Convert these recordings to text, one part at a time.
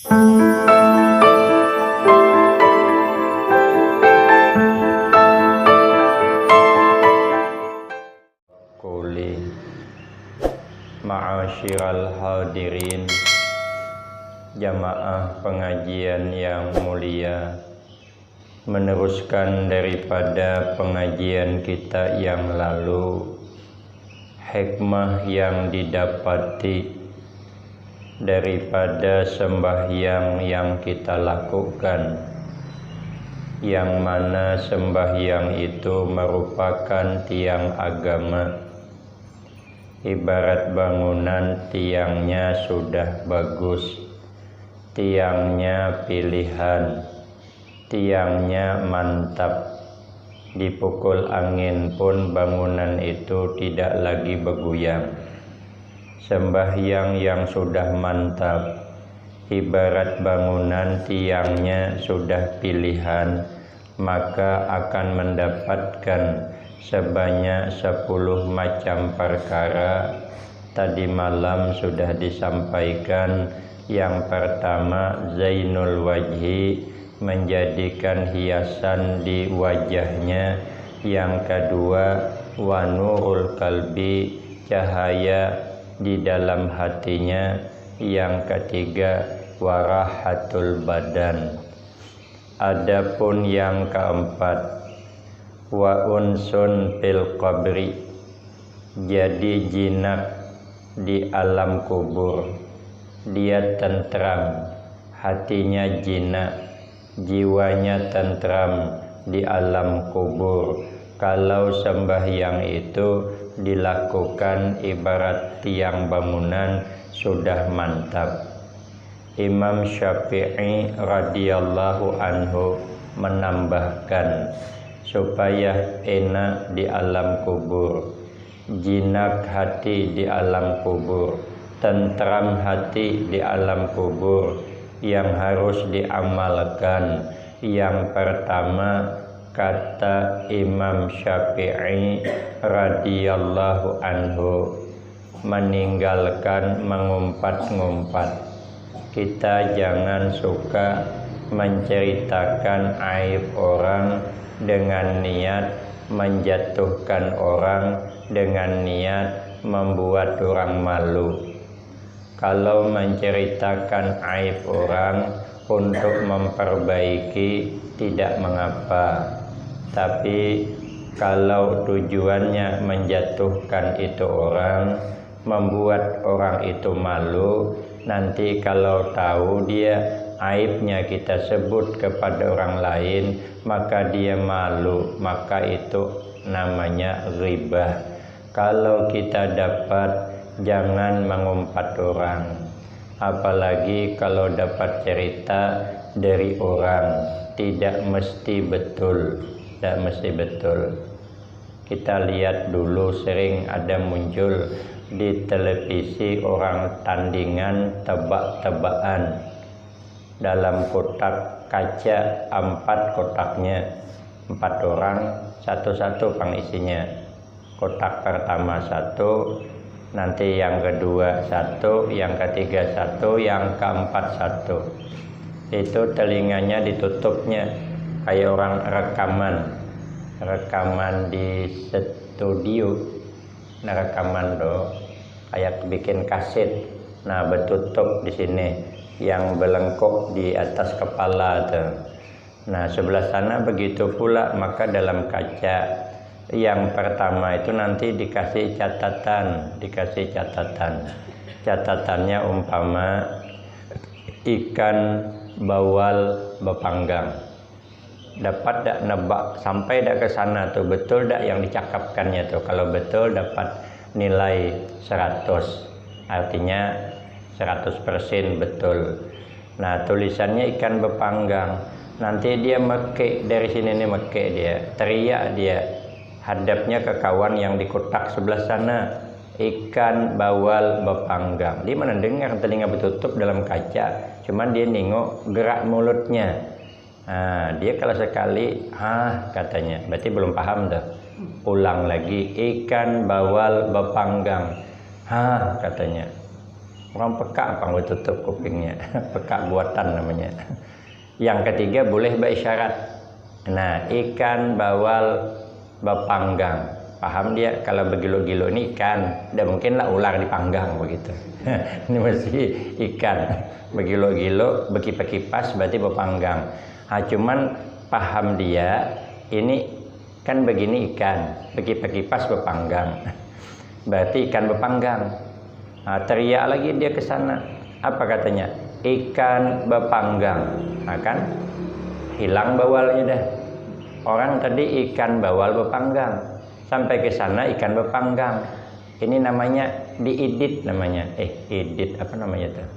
Quli ma'asyiral hadirin, jamaah pengajian yang mulia, meneruskan daripada pengajian kita yang lalu, hikmah yang didapati daripada sembahyang yang kita lakukan, yang mana sembahyang itu merupakan tiang agama. Ibarat bangunan, tiangnya sudah bagus, tiangnya pilihan, tiangnya mantap, dipukul angin pun bangunan itu tidak lagi bergoyang. Sembahyang yang sudah mantap, ibarat bangunan tiangnya sudah pilihan, maka akan mendapatkan sebanyak 10 macam perkara. Tadi malam sudah disampaikan. Yang pertama, zainul wajhi, menjadikan hiasan di wajahnya. Yang kedua, wanurul kalbi, cahaya di dalam hatinya. Yang ketiga, warahatul badan. Adapun yang keempat, wa unsun fil qabri, jadi jinak di alam kubur. Dia tentram, hatinya jinak, jiwanya tentram di alam kubur. Kalau sembahyang itu dilakukan ibarat tiang bangunan sudah mantap. Imam Syafi'i radhiyallahu anhu menambahkan, supaya enak di alam kubur, jinak hati di alam kubur, tentram hati di alam kubur, yang harus diamalkan. Yang pertama, kata Imam Syafi'i radhiyallahu anhu, meninggalkan mengumpat-ngumpat. Kita jangan suka menceritakan aib orang dengan niat menjatuhkan orang, dengan niat membuat orang malu. Kalau menceritakan aib orang untuk memperbaiki tidak mengapa, tapi kalau tujuannya menjatuhkan itu orang, membuat orang itu malu, nanti kalau tahu dia aibnya kita sebut kepada orang lain, maka dia malu, maka itu namanya ghibah. Kalau kita dapat, jangan mengumpat orang, apalagi kalau dapat cerita dari orang, tidak mesti betul, tidak mesti betul. Kita lihat dulu, sering ada muncul di televisi orang tandingan tebak-tebakan. Dalam kotak kaca 4 kotaknya, 4 orang, satu-satu pengisinya. Kotak pertama 1, nanti yang kedua 1, yang ketiga 1, yang keempat 1. Itu telinganya ditutupnya kayak orang rekaman di studio. Nah, rekaman kayak bikin kaset. Nah, bertutup di sini, yang belengkok di atas kepala tuh. Nah, sebelah sana begitu pula. Maka dalam kaca yang pertama itu nanti dikasih catatan, catatannya umpama ikan bawal bepanggang. Dapat dak nebak sampai dak ke sana tuh, betul dak yang dicakapkannya tuh. Kalau betul dapat nilai 100, artinya 100% betul. Nah, tulisannya ikan bepanggang. Nanti dia mekek dari sini nih, mekek dia, teriak dia, hadapnya ke kawan yang di kotak sebelah sana, ikan bawal bepanggang. Dia mana dengar, telinga bertutup dalam kaca, cuman dia nengok gerak mulutnya. Nah, dia kalau sekali katanya, berarti belum paham dah. Ulang lagi, ikan bawal bepanggang. Katanya. Orang peka apa nggak tutup kupingnya, peka buatan namanya. Yang ketiga boleh berisyarat. Nah, ikan bawal bepanggang, paham dia kalau begilo-gilo ini ikan, tidak mungkinlah ular dipanggang begitu. Ini mesti ikan, begilo-gilo, bekipas-kipas berarti bepanggang. Cuman paham dia ini kan begini ikan, bekipas-kipas bepanggang, berarti ikan bepanggang. Teriak lagi dia ke sana. Apa katanya? Ikan bepanggang. Kan hilang bawalnya dah. Orang tadi ikan bawal bepanggang. Sampai ke sana ikan bepanggang. Ini namanya diidit namanya. Idit apa namanya tuh?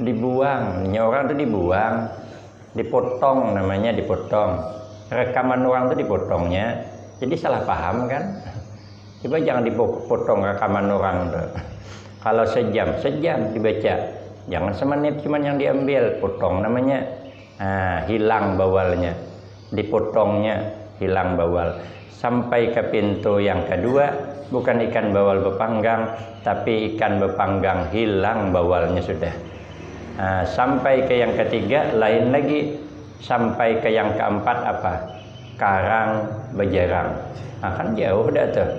Dibuang. Ini orang tuh dibuang. Dipotong namanya, dipotong. Rekaman orang tuh dipotongnya. Jadi salah paham kan? Coba jangan dipotong rekaman orang tuh. Kalau sejam dibaca, jangan semenit cuman yang diambil, potong namanya. Hilang bawalnya, dipotongnya, hilang bawal. Sampai ke pintu yang kedua, bukan ikan bawal bepanggang, tapi ikan bepanggang hilang bawalnya sudah. Sampai ke yang ketiga, lain lagi. Sampai ke yang keempat apa? Karang bejarang. Kan jauh dah tuh.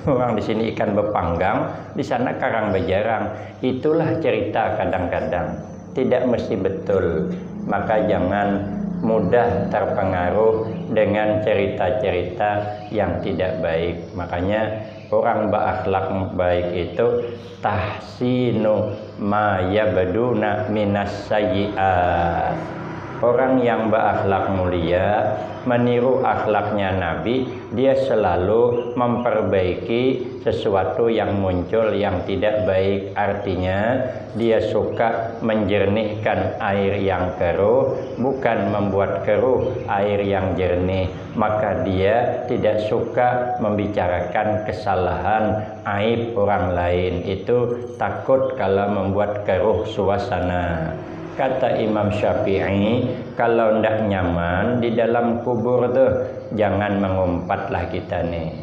Orang di sini ikan bepanggang, di sana karang bejarang. Itulah cerita kadang-kadang, tidak mesti betul. Maka jangan mudah terpengaruh dengan cerita-cerita yang tidak baik. Makanya orang berakhlak baik itu tahsinu ma yabduna minas sayyi'at. Orang yang berakhlak mulia, meniru akhlaknya Nabi, dia selalu memperbaiki sesuatu yang muncul yang tidak baik. Artinya dia suka menjernihkan air yang keruh, bukan membuat keruh air yang jernih. Maka dia tidak suka membicarakan kesalahan, aib orang lain. Itu takut kalau membuat keruh suasana. Kata Imam Syafi'i, kalau ndak nyaman di dalam kubur tuh jangan mengumpatlah kita nih.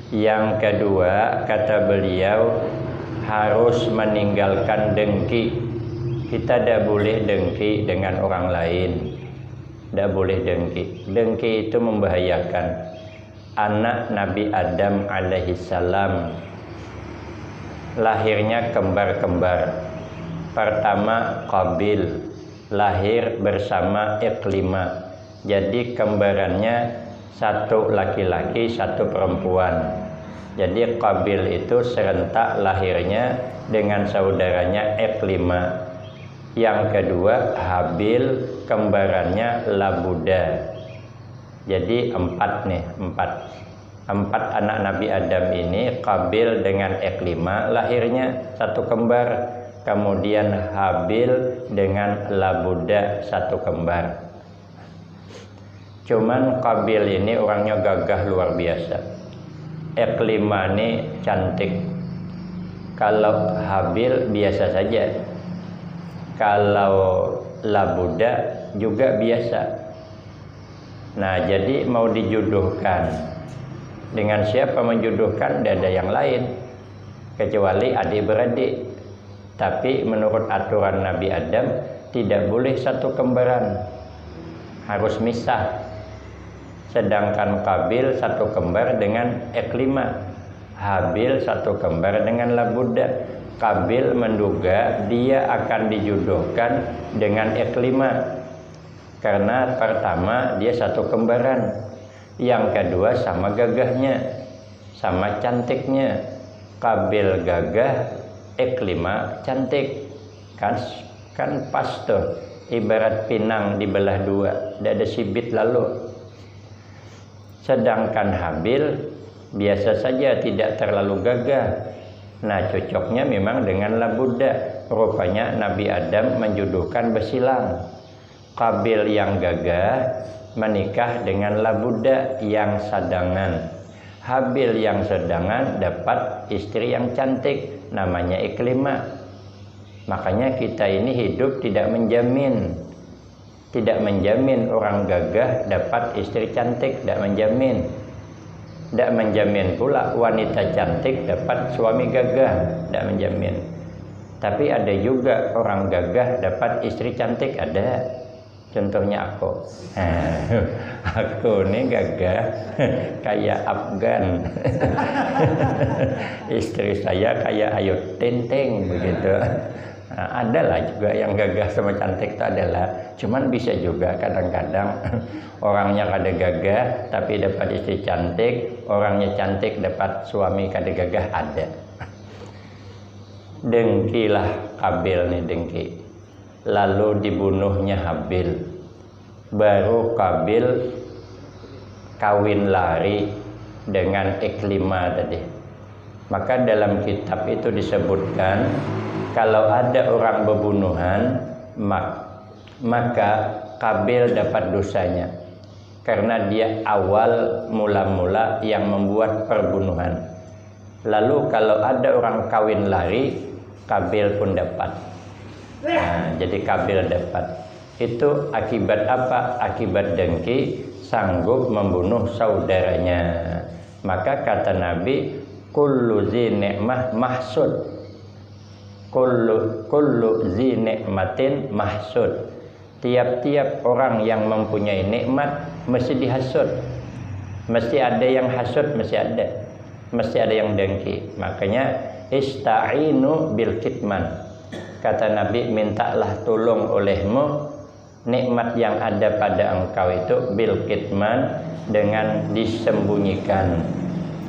Yang kedua, kata beliau, harus meninggalkan dengki. Kita tidak boleh dengki dengan orang lain. Tidak boleh dengki. Dengki itu membahayakan. Anak Nabi Adam alaihissalam lahirnya kembar-kembar. Pertama Qabil lahir bersama Iklimah. Jadi kembarannya satu laki-laki, satu perempuan. Jadi Qabil itu serentak lahirnya dengan saudaranya Iklimah. Yang kedua Habil, kembarannya Labuda. Jadi empat anak Nabi Adam ini, Qabil dengan Iklimah lahirnya satu kembar. Kemudian Habil dengan Labuda satu kembar. Cuman Qabil ini orangnya gagah luar biasa. Iklimah ini cantik. Kalau Habil biasa saja. Kalau Labuda juga biasa. Nah, jadi mau dijodohkan. Dengan siapa menjodohkan? Tidak ada yang lain kecuali adik-beradik. Tapi menurut aturan Nabi Adam tidak boleh satu kembaran, harus misah. Sedangkan Qabil satu kembar dengan Iklimah, Habil satu kembar dengan Labuda. Qabil menduga dia akan dijodohkan dengan Iklimah karena pertama dia satu kembaran, yang kedua sama gagahnya, sama cantiknya. Qabil gagah, Iklimah cantik, kan pas tuh, ibarat pinang dibelah dua, tidak ada sibit lalu. Sedangkan Habil biasa saja, tidak terlalu gagah. Nah, cocoknya memang dengan Labuda. Rupanya Nabi Adam menjodohkan bersilang. Qabil yang gagah menikah dengan Labuda yang sadangan. Habil yang sedangan dapat istri yang cantik, namanya Iklimah. Makanya kita ini hidup tidak menjamin orang gagah dapat istri cantik, tidak menjamin. Tidak menjamin pula wanita cantik dapat suami gagah, tidak menjamin. Tapi ada juga orang gagah dapat istri cantik, ada. Contohnya aku. Aku nih gagah kayak Afgan. Istri saya kayak Ayu Ting Ting begitu. Adalah juga yang gagah sama cantik itu adalah. Cuman bisa juga kadang-kadang orangnya kada gagah tapi dapat istri cantik, orangnya cantik dapat suami kada gagah, ada. Dengkilah Kabil nih, dengki. Lalu dibunuhnya Habil. Baru Kabil kawin lari dengan Iklima tadi. Maka dalam kitab itu disebutkan kalau ada orang pembunuhan maka Kabil dapat dosanya karena dia awal mula-mula yang membuat perbunuhan. Lalu kalau ada orang kawin lari, Kabil pun dapat. Nah, jadi Kabil dapat. Itu akibat apa? Akibat dengki, sanggup membunuh saudaranya. Maka kata Nabi, kullu zi ni'mah mahsud. Kullu zi ni'matin mahsud. Tiap-tiap orang yang mempunyai nikmat mesti dihasud. Mesti ada yang hasud, mesti ada yang dengki. Makanya ista'inu bil kitman. Kata Nabi, mintalah tolong olehmu nikmat yang ada pada engkau itu bil kitman, dengan disembunyikan.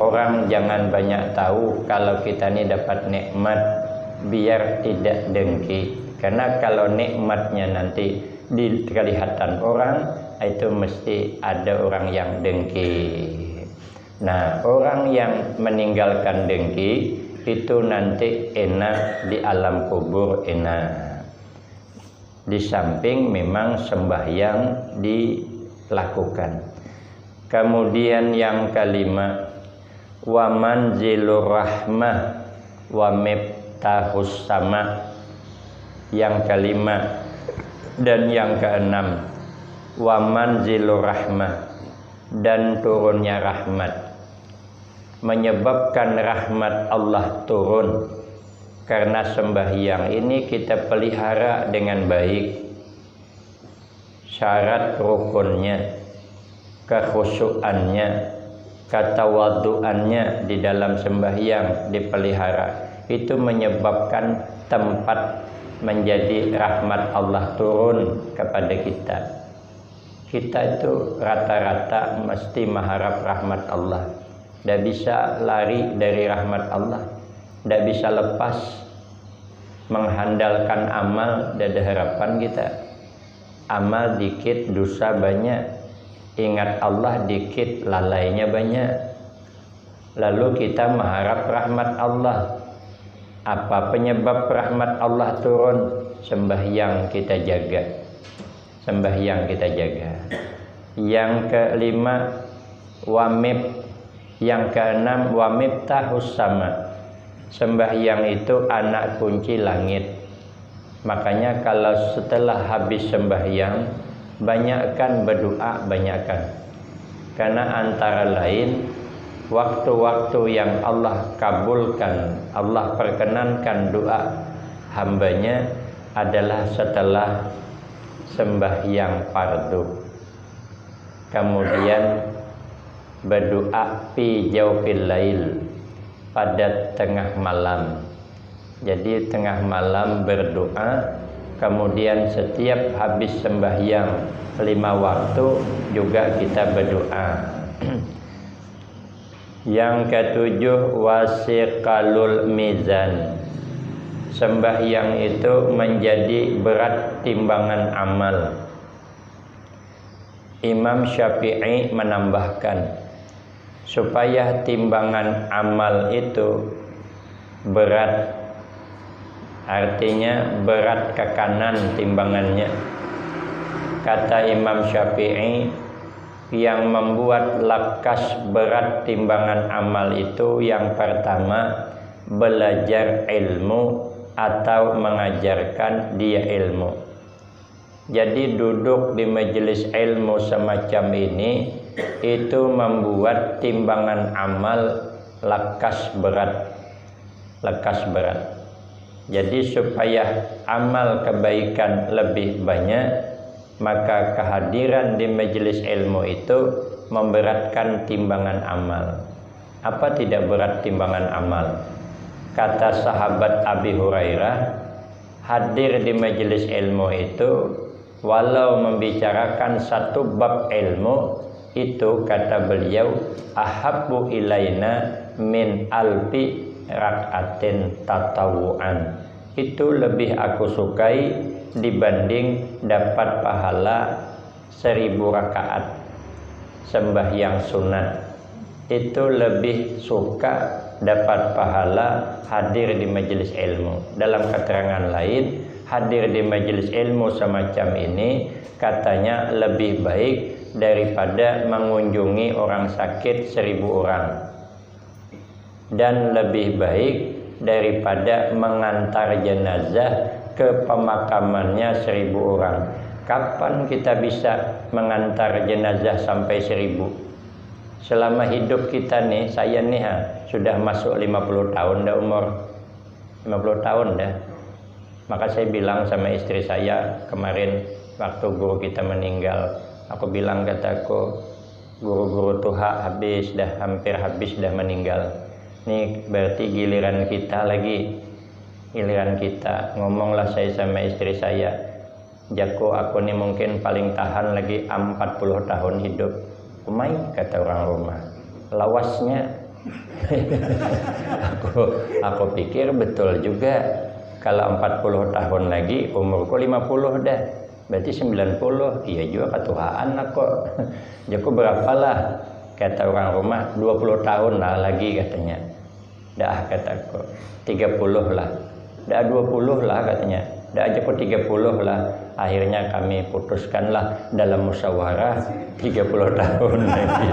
Orang jangan banyak tahu kalau kita ini dapat nikmat, biar tidak dengki. Karena kalau nikmatnya nanti kelihatan orang, itu mesti ada orang yang dengki. Nah, orang yang meninggalkan dengki itu nanti enak di alam kubur, enak. Di samping memang sembahyang dilakukan. Kemudian yang kelima, wa manzilur rahmah wa miftahus sama. Yang kelima dan yang keenam, wa manzilur rahmah, dan turunnya rahmat. Menyebabkan rahmat Allah turun karena sembahyang ini kita pelihara dengan baik. Syarat rukunnya, kekhusyuannya, katawaduannya di dalam sembahyang dipelihara. Itu menyebabkan tempat menjadi rahmat Allah turun kepada kita. Kita itu rata-rata mesti mengharap rahmat Allah. Tidak bisa lari dari rahmat Allah. Tidak bisa lepas mengandalkan amal dari harapan kita. Amal dikit, dosa banyak. Ingat Allah dikit, lalainya banyak. Lalu kita mengharap rahmat Allah. Apa penyebab rahmat Allah turun? Sembahyang kita jaga. Sembahyang kita jaga. Yang kelima, wamib. Yang keenam, wamib tahus sama. Sembahyang itu anak kunci langit. Makanya kalau setelah habis sembahyang, banyakkan berdoa, banyakkan. Karena antara lain waktu-waktu yang Allah kabulkan, Allah perkenankan doa hambanya adalah setelah sembahyang fardu. Kemudian berdoa fi jaufil lail, pada tengah malam. Jadi tengah malam berdoa. Kemudian setiap habis sembahyang 5 waktu juga kita berdoa. Yang ketujuh, wasiqalul mizan. Sembahyang itu menjadi berat timbangan amal. Imam Syafi'i menambahkan, supaya timbangan amal itu berat, artinya berat ke kanan timbangannya. Kata Imam Syafi'i, yang membuat lekas berat timbangan amal itu yang pertama, belajar ilmu atau mengajarkan dia ilmu. Jadi duduk di majelis ilmu semacam ini itu membuat timbangan amal lekas berat. Lekas berat. Jadi supaya amal kebaikan lebih banyak, maka kehadiran di majelis ilmu itu memberatkan timbangan amal. Apa tidak berat timbangan amal? Kata sahabat Abi Hurairah, hadir di majelis ilmu itu walau membicarakan satu bab ilmu itu, kata beliau, ahabbu ilaina min alfi rak'atin tatawu'an. Itu lebih aku sukai dibanding dapat pahala 1000 rakaat sembahyang sunat. Itu lebih suka dapat pahala hadir di majelis ilmu. Dalam keterangan lain, hadir di majelis ilmu semacam ini katanya lebih baik daripada mengunjungi orang sakit 1000 orang, dan lebih baik daripada mengantar jenazah ke pemakamannya 1000 orang. Kapan kita bisa mengantar jenazah sampai 1000? Selama hidup kita nih, saya nih sudah masuk 50 tahun dah umur. 50 tahun dah. Maka saya bilang sama istri saya kemarin waktu guru kita meninggal, aku bilang, kataku, guru-guru tua habis dah, hampir habis dah meninggal. Ini berarti giliran kita lagi. Giliran kita. Ngomonglah saya sama istri saya, Jako, aku nih mungkin paling tahan lagi 40 tahun hidup. Umay, kata orang rumah, lawasnya. aku pikir betul juga. Kalau 40 tahun lagi umurku 50 dah, berarti 90. Iya juga ketuaan aku. Jako berapalah? Kata orang rumah 20 tahun lah lagi katanya. Dah, kataku 30 lah. Dah 20 lah katanya. Dah aja kok 30 lah. Akhirnya kami putuskanlah dalam musyawarah 30 tahun lagi.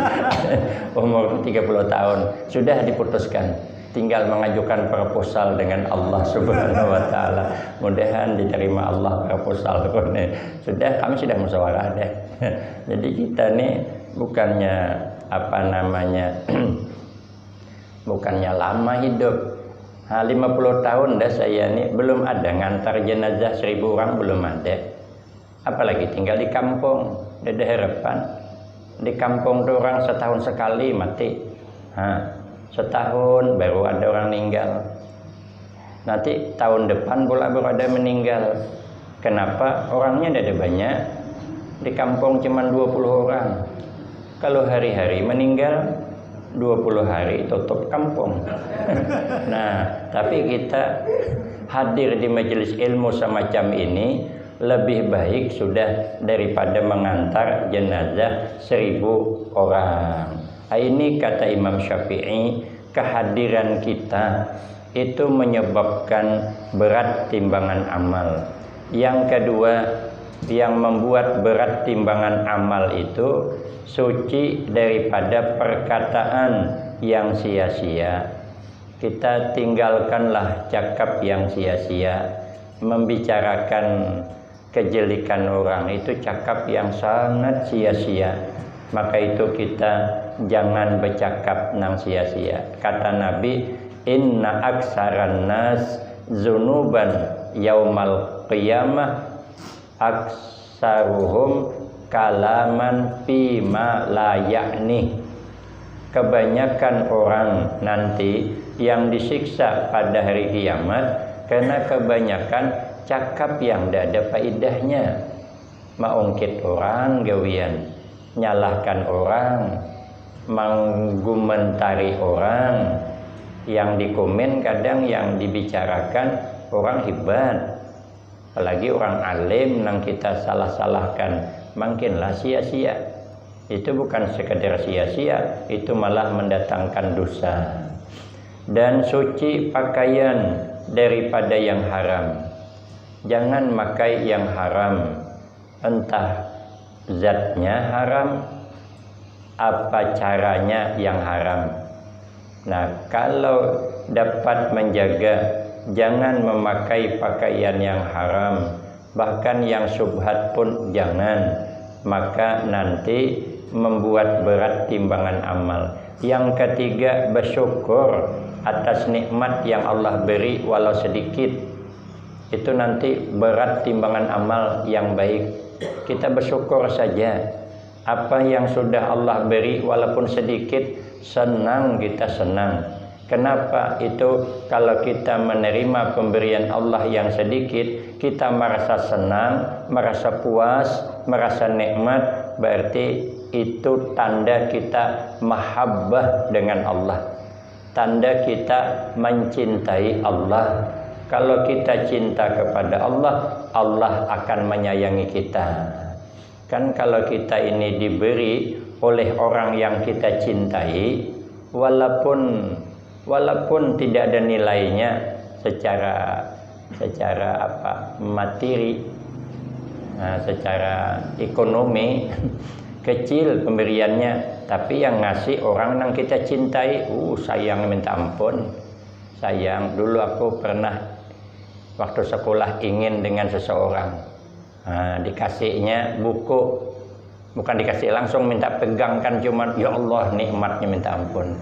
Umur 30 tahun sudah diputuskan. Tinggal mengajukan proposal dengan Allah Subhanahu wa taala. Mudah-mudahan diterima Allah proposal ini. Sudah, kami sudah musyawarah deh. Jadi kita nih bukannya bukannya lama hidup. 50 tahun dah saya nih belum ada ngantar jenazah 1000 orang, belum ada. Apalagi tinggal di kampung, ada harapan. Di kampung tuh orang setahun sekali mati. Setahun baru ada orang meninggal. Nanti tahun depan pula baru ada meninggal. Kenapa? Orangnya tidak ada banyak. Di kampung cuma 20 orang. Kalau hari-hari meninggal 20 hari tutup kampung. Nah, tapi kita hadir di majelis ilmu semacam ini lebih baik sudah daripada mengantar jenazah 1000 orang. Ini kata Imam Syafi'i, kehadiran kita itu menyebabkan berat timbangan amal. Yang kedua, yang membuat berat timbangan amal itu suci daripada perkataan yang sia-sia. Kita tinggalkanlah cakap yang sia-sia. Membicarakan kejelekan orang itu cakap yang sangat sia-sia. Maka itu kita jangan bercakap nang sia-sia. Kata Nabi, inna aksaran nas zunuban yaumal qiyamah aksaruhum kalaman fima la yakni. Kebanyakan orang nanti yang disiksa pada hari kiamat karena kebanyakan cakap yang tidak ada faedahnya. Mengungkit orang gawian, nyalahkan orang, mengomentari orang. Yang dikomen kadang yang dibicarakan orang hebat. Apalagi orang alim yang kita salah-salahkan, makinlah sia-sia. Itu bukan sekedar sia-sia, itu malah mendatangkan dosa. Dan suci pakaian daripada yang haram. Jangan pakai yang haram, entah zatnya haram, apa caranya yang haram. Nah, kalau dapat menjaga, jangan memakai pakaian yang haram, bahkan yang syubhat pun jangan, maka nanti membuat berat timbangan amal. Yang ketiga, bersyukur atas nikmat yang Allah beri walau sedikit. itu nanti berat timbangan amal yang baik. Kita bersyukur saja. Apa yang sudah Allah beri walaupun sedikit, senang kita senang. Kenapa? Itu kalau kita menerima pemberian Allah yang sedikit, kita merasa senang, merasa puas, merasa nikmat, berarti itu tanda kita mahabbah dengan Allah. Tanda kita mencintai Allah. Kalau kita cinta kepada Allah, Allah akan menyayangi kita. Kan kalau kita ini diberi oleh orang yang kita cintai, walaupun tidak ada nilainya secara materi, secara ekonomi kecil pemberiannya, tapi yang ngasih orang yang kita cintai, sayang minta ampun. Sayang, dulu aku pernah waktu sekolah ingin dengan seseorang, dikasihnya buku, bukan dikasih langsung, minta pegangkan, cuman ya Allah nikmatnya minta ampun.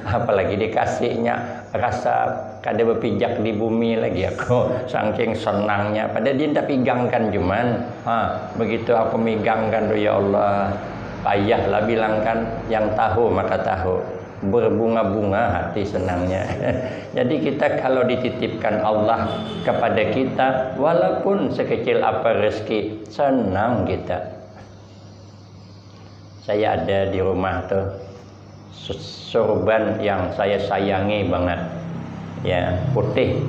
Apalagi dikasihnya rasa kada berpijak di bumi lagi aku, saking senangnya. Padahal dia minta pegangkan, cuman begitu aku megangkan tuh ya Allah, payahlah bilangkan, yang tahu maka tahu, berbunga-bunga hati senangnya. Jadi kita kalau dititipkan Allah kepada kita, walaupun sekecil apa rezeki, senang kita. Saya ada di rumah tuh sorban yang saya sayangi banget, ya, putih.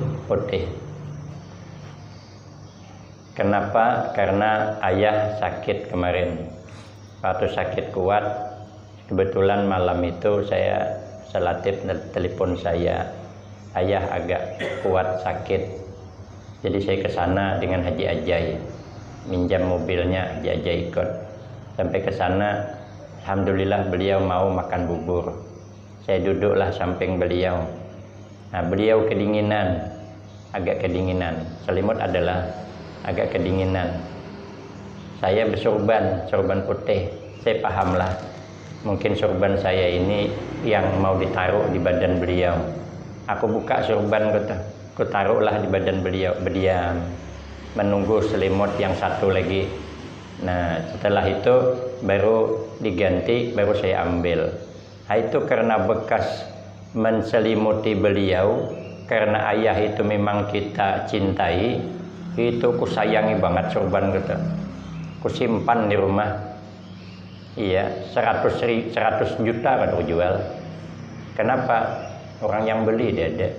Kenapa? Karena ayah sakit kemarin. Waktu sakit kuat, kebetulan malam itu saya selatip telepon saya, ayah agak kuat sakit. Jadi saya ke sana dengan Haji Ajay, minjam mobilnya, Haji Ajay ikut. Sampai ke sana, alhamdulillah beliau mau makan bubur. Saya duduklah samping beliau. Nah, beliau kedinginan, agak kedinginan. Selimut adalah agak kedinginan. Saya sorban putih. Saya pahamlah, mungkin sorban saya ini yang mau ditaruh di badan beliau. Aku buka sorban, aku taruhlah di badan beliau, berdiam, menunggu selimut yang satu lagi. Nah, setelah itu baru diganti, baru saya ambil. Nah, itu karena bekas menselimuti beliau, karena ayah itu memang kita cintai, itu ku sayangi banget sorban gitu. Ku simpan di rumah. Iya, 100 juta kan aku jual. Kenapa? Orang yang beli dia ada.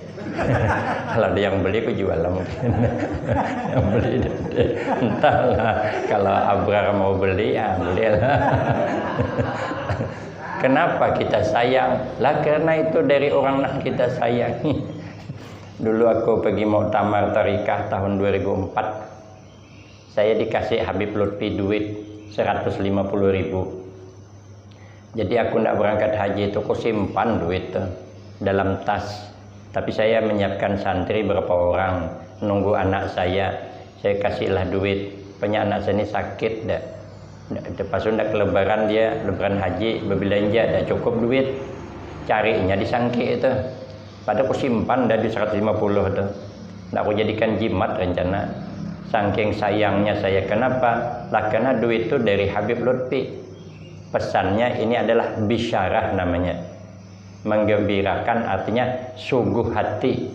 Kalau ada yang beli aku jual lah mungkin. Yang beli dia ada. Entahlah, kalau Abrar mau beli, ya belilah. Kenapa kita sayang? Lah karena itu dari orang yang kita sayangi. Dulu aku pergi muktamar tarikah tahun 2004. Saya dikasih Habib Lutfi duit 150.000. Jadi aku tidak berangkat haji itu, aku simpan duit tuh dalam tas. Tapi saya menyiapkan santri berapa orang, nunggu anak saya kasihlah duit. Punya anak saya ini sakit dah. Pas sudah kelebaran dia, lebaran haji, berbelanja, dah cukup duit. Carinya di Sangki itu. Padahal aku simpan dari 150 tuh. Nah, aku jadikan jimat rencana. Saking sayangnya saya. Kenapa? Lah karena duit itu dari Habib Lutfi. Pesannya ini adalah bisyarah namanya. Menggembirakan, artinya sungguh hati.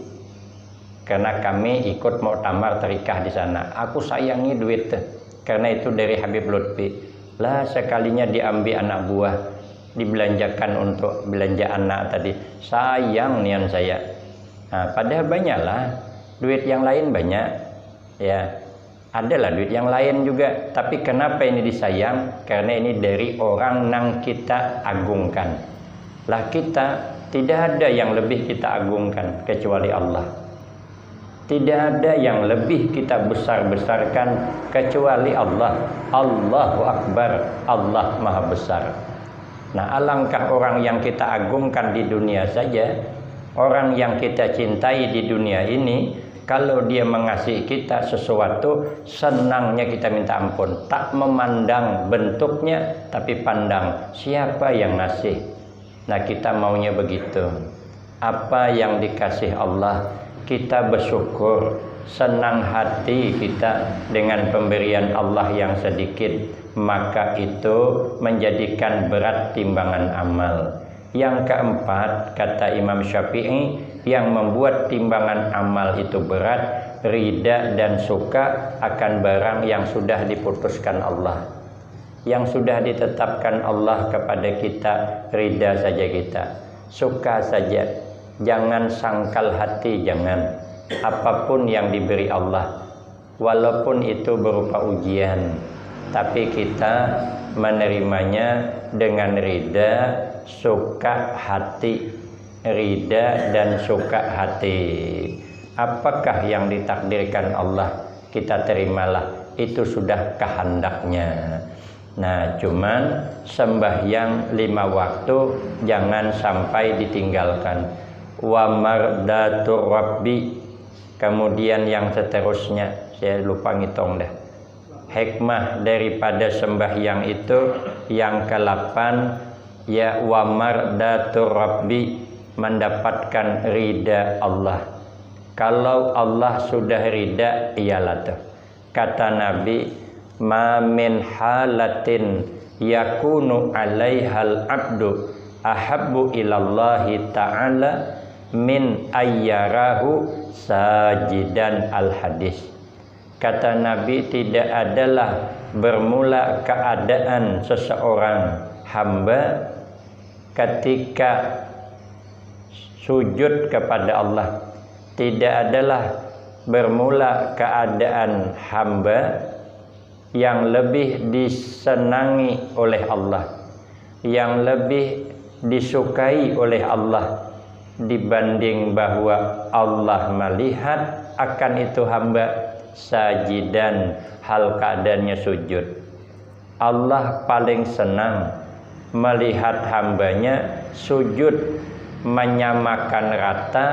Karena kami ikut muktamar tarikah di sana. Aku sayangi duit tuh. Karena itu dari Habib Lutfi. Lah sekalinya diambil anak buah, dibelanjakan untuk belanja anak tadi. Sayang nian saya. Nah, padahal banyaklah duit yang lain banyak. Ya, adalah duit yang lain juga. Tapi kenapa ini disayang? Karena ini dari orang yang kita agungkan. Lah kita tidak ada yang lebih kita agungkan kecuali Allah. Tidak ada yang lebih kita besar-besarkan kecuali Allah. Allahu Akbar, Allah Maha Besar. Nah, alangkah orang yang kita agungkan di dunia saja, orang yang kita cintai di dunia ini, kalau dia mengasihi kita sesuatu, senangnya kita minta ampun. Tak memandang bentuknya, tapi pandang siapa yang ngasih. Nah, kita maunya begitu. Apa yang dikasih Allah, kita bersyukur. senang hati kita dengan pemberian Allah yang sedikit, maka itu menjadikan berat timbangan amal. Yang keempat, kata Imam Syafi'i, yang membuat timbangan amal itu berat, rida dan suka akan barang yang sudah diputuskan Allah, yang sudah ditetapkan Allah kepada kita. Rida saja kita, suka saja, jangan sangkal hati, jangan. Apapun yang diberi Allah, walaupun itu berupa ujian, tapi kita menerimanya dengan rida, suka hati. Rida dan suka hati. Apakah yang ditakdirkan Allah, kita terimalah, itu sudah kehendaknya. Nah, cuman sembahyang 5 waktu jangan sampai ditinggalkan. Wa mardatur rabbi. Kemudian yang seterusnya, saya lupa ngitung dah. Hikmah daripada sembahyang itu yang ke-8, ya wa mardatur rabbi, mendapatkan ridha Allah. Kalau Allah sudah ridha, iyalah tuh. Kata Nabi, ma min halatin yakunu alaihal abdu ahabbu ilallahi ta'ala min ayyarahu sajidan. Al-hadis. Kata Nabi, tidak adalah bermula keadaan seseorang hamba ketika sujud kepada Allah, tidak adalah bermula keadaan hamba yang lebih disenangi oleh Allah, yang lebih disukai oleh Allah, dibanding bahwa Allah melihat akan itu hamba sajidan, hal keadaannya sujud. Allah paling senang melihat hambanya sujud, menyamakan rata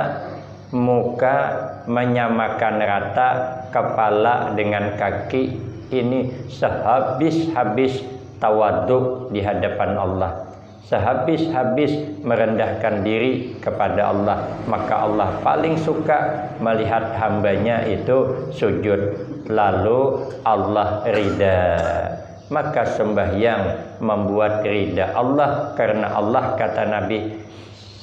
muka, menyamakan rata kepala dengan kaki. Ini sehabis-habis tawaduk di hadapan Allah, sehabis-habis merendahkan diri kepada Allah, maka Allah paling suka melihat hambanya itu sujud, lalu Allah ridha. Maka sembahyang membuat ridha Allah, karena Allah, kata Nabi,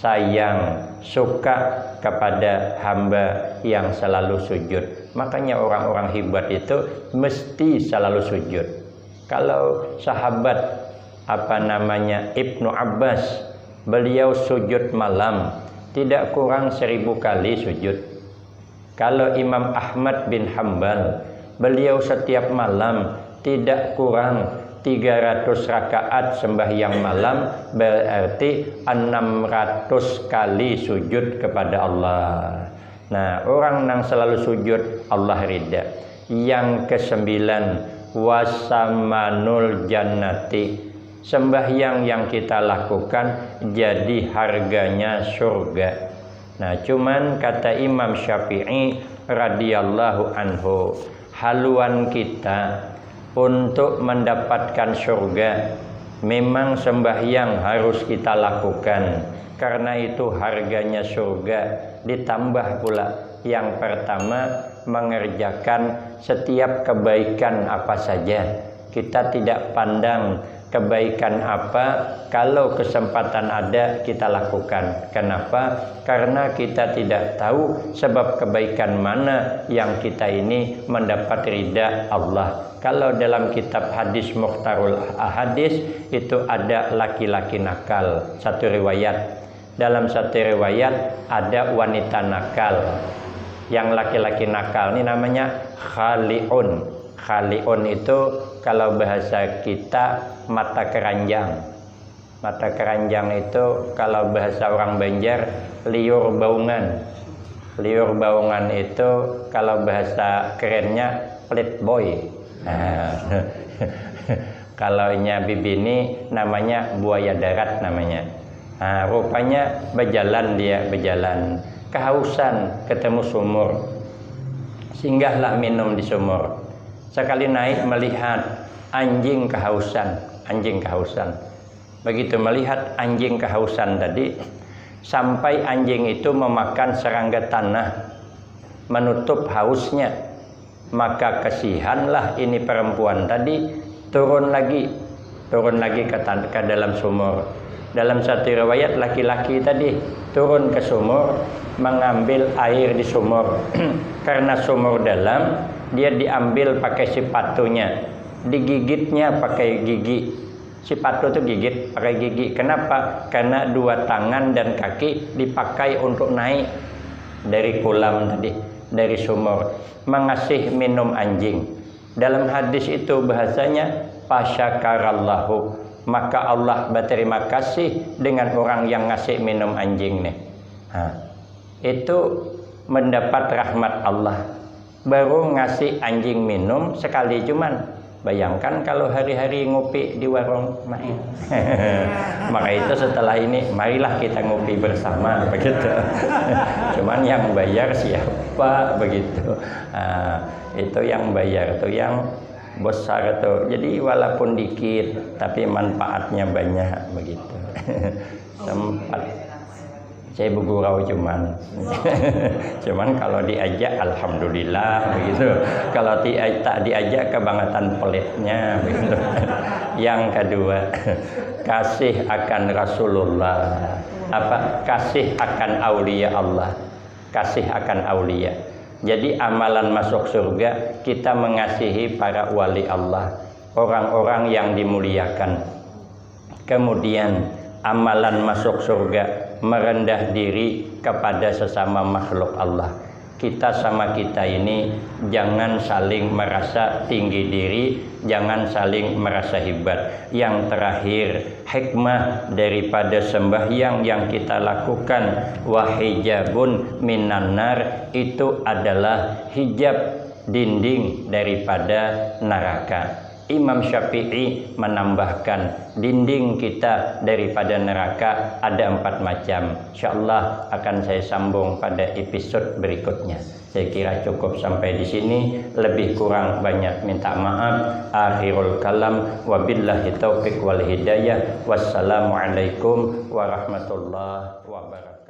sayang, suka kepada hamba yang selalu sujud. Makanya orang-orang hebat itu mesti selalu sujud. Kalau sahabat Ibnu Abbas, beliau sujud malam tidak kurang 1000 kali sujud. Kalau Imam Ahmad bin Hanbal, beliau setiap malam tidak kurang 300 rakaat sembahyang malam, berarti 600 kali sujud kepada Allah. Nah, orang yang selalu sujud Allah ridha. Yang ke-9, wasamanul jannati, sembahyang yang kita lakukan jadi harganya surga. Nah, cuman kata Imam Syafi'i radhiyallahu anhu, haluan kita untuk mendapatkan surga memang sembahyang harus kita lakukan, karena itu harganya surga. Ditambah pula yang pertama, mengerjakan setiap kebaikan apa saja. Kita tidak pandang kebaikan apa, kalau kesempatan ada kita lakukan. Kenapa? Karena kita tidak tahu sebab kebaikan mana yang kita ini mendapat ridha Allah. Kalau dalam kitab hadis Mukhtarul Ahadis itu ada laki-laki nakal, satu riwayat. Dalam satu riwayat ada wanita nakal. Yang laki-laki nakal ini namanya khali'un. Khali'un itu kalau bahasa kita mata keranjang. Mata keranjang itu kalau bahasa orang Banjar liur baungan. Liur baungan itu kalau bahasa kerennya playboy. Nah, kalau nya bibi ini namanya buaya darat namanya. Nah, rupanya berjalan, dia berjalan, kehausan, ketemu sumur, singgahlah minum di sumur. Sekali naik melihat anjing kehausan, anjing kehausan. Begitu melihat anjing kehausan tadi, sampai anjing itu memakan serangga tanah. menutup hausnya. Maka kasihanlah ini perempuan tadi turun lagi ke dalam sumur. Dalam satu riwayat laki-laki tadi turun ke sumur mengambil air di sumur. Karena sumur dalam, dia diambil pakai sepatunya, digigitnya pakai gigi. Sepatu itu gigit pakai gigi. Kenapa? Karena dua tangan dan kaki dipakai untuk naik dari kolam tadi, dari sumur. Mengasih minum anjing. Dalam hadis itu bahasanya pasyakarallahu, maka Allah berterima kasih dengan orang yang ngasih minum anjing nih. Itu mendapat rahmat Allah. Baru ngasih anjing minum sekali cuman. Bayangkan kalau hari-hari ngopi di warung main. Maka itu setelah ini marilah kita ngopi bersama begitu. Cuman yang bayar siapa begitu. Itu yang bayar, itu yang besar itu. Jadi walaupun dikit tapi manfaatnya banyak begitu. Sempat saya bergurau cuman kalau diajak alhamdulillah begitu. Kalau tak diajak kebangetan pelitnya begitu. Yang kedua, kasih akan Rasulullah, kasih akan aulia Allah, kasih akan aulia. Jadi amalan masuk surga kita mengasihi para wali Allah, orang-orang yang dimuliakan. Kemudian amalan masuk surga merendah diri kepada sesama makhluk Allah. Kita sama kita ini jangan saling merasa tinggi diri, jangan saling merasa hebat. Yang terakhir, hikmah daripada sembahyang yang kita lakukan, wahijabun minan nar, itu adalah hijab dinding daripada neraka. Imam Syafi'i menambahkan dinding kita daripada neraka ada 4 macam. InsyaAllah akan saya sambung pada episode berikutnya. Saya kira cukup sampai di sini. Lebih kurang banyak minta maaf. Akhirul kalam. Wabillahi taufiq wal hidayah. Wassalamualaikum warahmatullahi wabarakatuh.